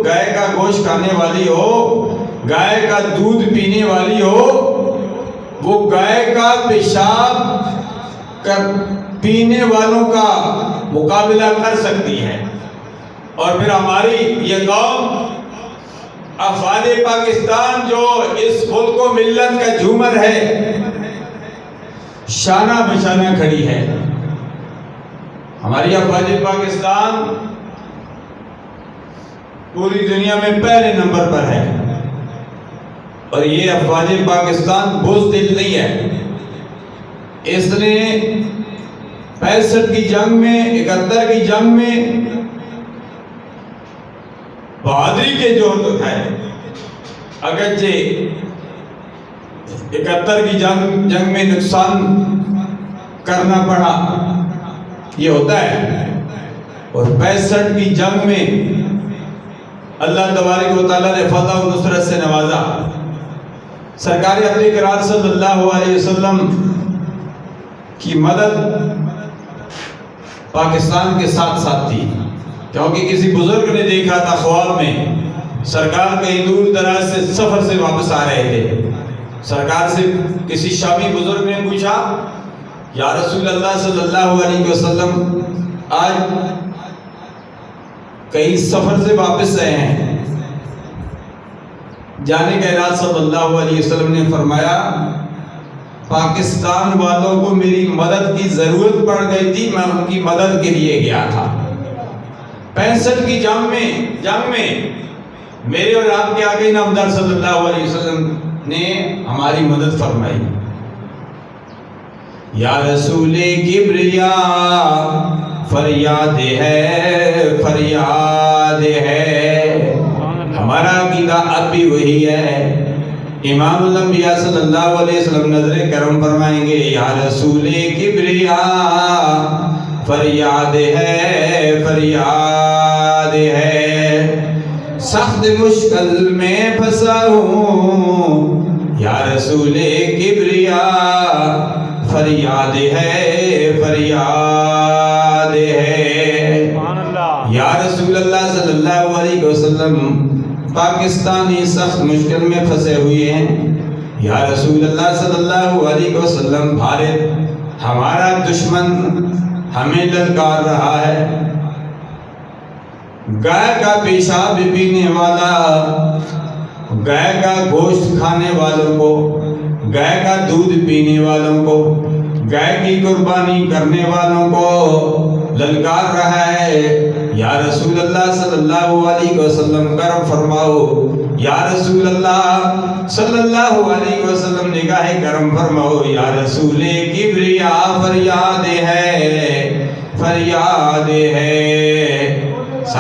گائے کا گوشت کھانے والی ہو، گائے کا دودھ پینے والی ہو، وہ گائے کا پیشاب پینے والوں کا مقابلہ کر سکتی ہے۔ اور پھر ہماری یہ قوم افواج پاکستان جو اس ملک و ملت کا جھومر ہے، شانہ بشانہ کھڑی ہے۔ ہماری افواج پاکستان پوری دنیا میں پہلے نمبر پر ہے، اور یہ افواج پاکستان بزدل نہیں ہے۔ اس نے 65 کی جنگ میں، 71 کی جنگ میں بہادری کے جوہر ہے۔ اگرچہ 71 کی جنگ میں نقصان کرنا پڑا، یہ ہوتا ہے، اور 65 کی جنگ میں اللہ تبارک و تعالیٰ نے فتح و نصرت سے نوازا۔ سرکار اقلی قرار صلی اللہ علیہ وسلم کی مدد پاکستان کے ساتھ ساتھ تھی، کیونکہ کسی بزرگ نے دیکھا تھا خواب میں، سرکار کہیں دور دراز سے سفر سے واپس آ رہے تھے۔ سرکار سے کسی شامی بزرگ نے پوچھا، یا رسول اللہ صلی اللہ علیہ وسلم آج کئی سفر سے واپس آئے ہیں؟ جانے کے بعد صلی اللہ علیہ وسلم نے فرمایا، پاکستان والوں کو میری مدد کی ضرورت پڑ گئی تھی، میں ان کی مدد کے لیے گیا تھا۔ 65 کی جنگ میں میرے اور آپ کے آقا نامدار صلی اللہ علیہ وسلم نے ہماری مدد فرمائی۔ یا رسول کبریا فریاد ہے، فریاد ہے، ہمارا عقیدہ اب بھی وہی ہے۔ امام الانبیاء صلی اللہ علیہ وسلم نظر کرم فرمائیں گے، یا رسول کبریا فریاد ہے، فریاد ہے، سخت مشکل میں پھنسا ہوں، یا رسول کبریا فریاد ہے، فریاد ہے۔ یا رسول اللہ صلی اللہ علیہ وسلم پاکستانی سخت مشکل میں پھنسے ہوئے ہیں۔ یا رسول اللہ صلی اللہ علیہ وسلم، بھارت ہمارا دشمن ہمیں للکار رہا ہے، گائے کا پیشاب پینے والا، گائے کا گوشت کھانے والوں کو، گائے کا دودھ پینے والوں کو، گائے کی قربانی کرنے والوں کو للکار رہا ہے۔ یا رسول اللہ صلی اللہ علیہ وسلم کرم فرماؤ، یا رسول اللہ صلی اللہ علیہ وسلم نگاہ کرم فرماؤ، یا رسول کبریا فریاد ہے، فریاد ہے۔